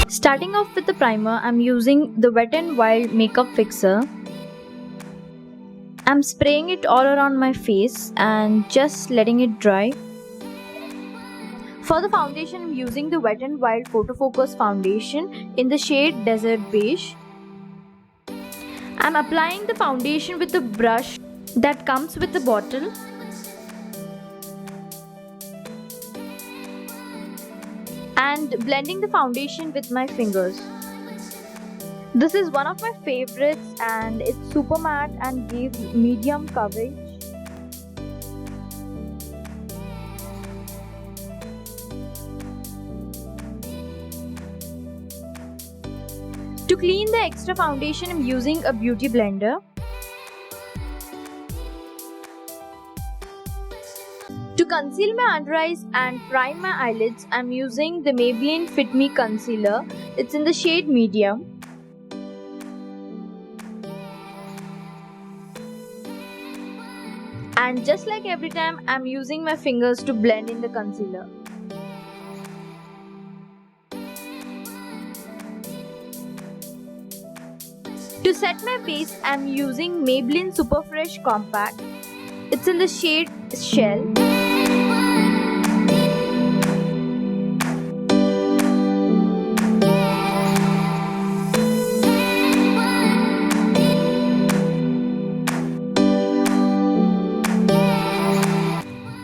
Starting off with the primer, I'm using the Wet n Wild makeup fixer. I'm spraying it all around my face and just letting it dry. For the foundation, I'm using the Wet n Wild Photo Focus foundation in the shade Desert Beige. I'm applying the foundation with the brush that comes with the bottle. And blending the foundation with my fingers. This is one of my favorites and it's super matte and gives medium coverage. To clean the extra foundation, I'm using a beauty blender. To conceal my under eyes and prime my eyelids, I'm using the Maybelline Fit Me Concealer. It's in the shade Medium. And just like every time, I'm using my fingers to blend in the concealer. To set my base, I'm using Maybelline Super Fresh Compact. It's in the shade Shell.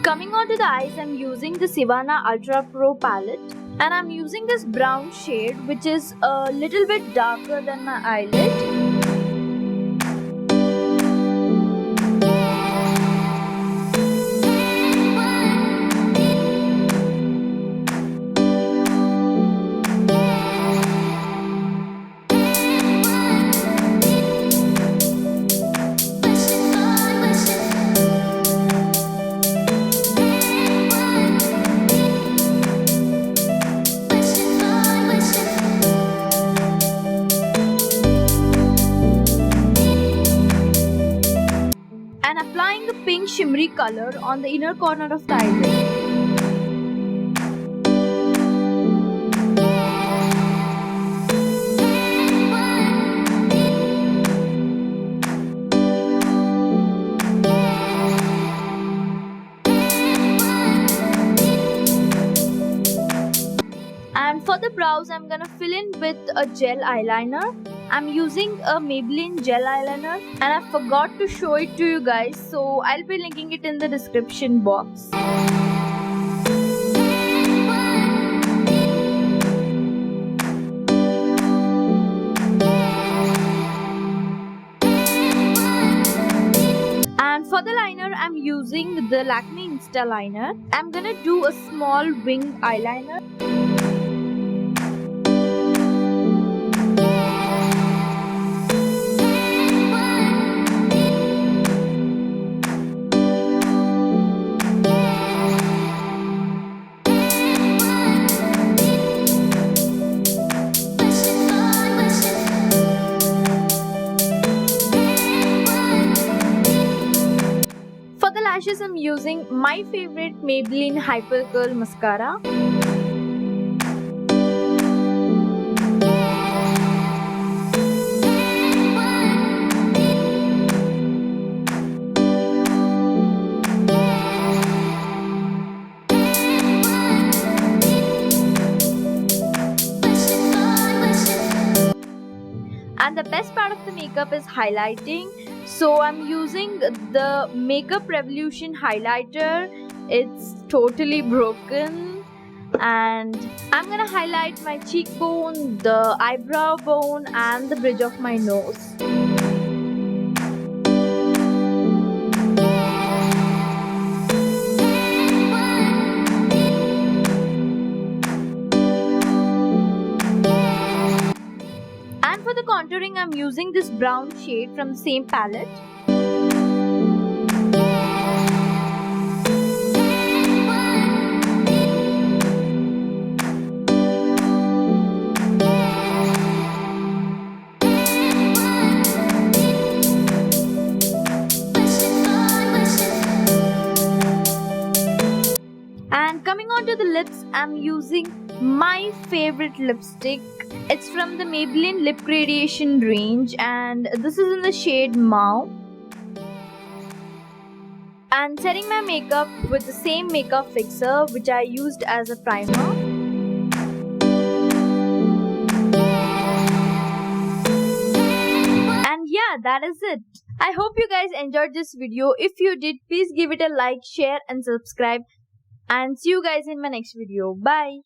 Coming on to the eyes, I'm using the Savannah Ultra Pro palette and I'm using this brown shade which is a little bit darker than my eyelid. And applying a pink shimmery color on the inner corner of the eyelid. And for the brows, I'm gonna fill in with a gel eyeliner. I'm using a Maybelline Gel eyeliner and I forgot to show it to you guys, so I'll be linking it in the description box. And for the liner, I'm using the Lakme Insta Liner. I'm gonna do a small wing eyeliner. For the lashes, I'm using my favorite Maybelline Hyper Curl Mascara. And the best part of the makeup is highlighting. So I'm using the Makeup Revolution highlighter. It's totally broken. And I'm gonna highlight my cheekbone, the eyebrow bone and the bridge of my nose. And for the contouring, I'm using this brown shade from the same palette. the lips, I'm using my favorite lipstick. It's from the Maybelline Lip Gradation range and this is in the shade Mauve. And setting my makeup with the same makeup fixer which I used as a primer. And yeah, that is it. I hope you guys enjoyed this video. If you did, please give it a like, share and subscribe. And see you guys in my next video. Bye.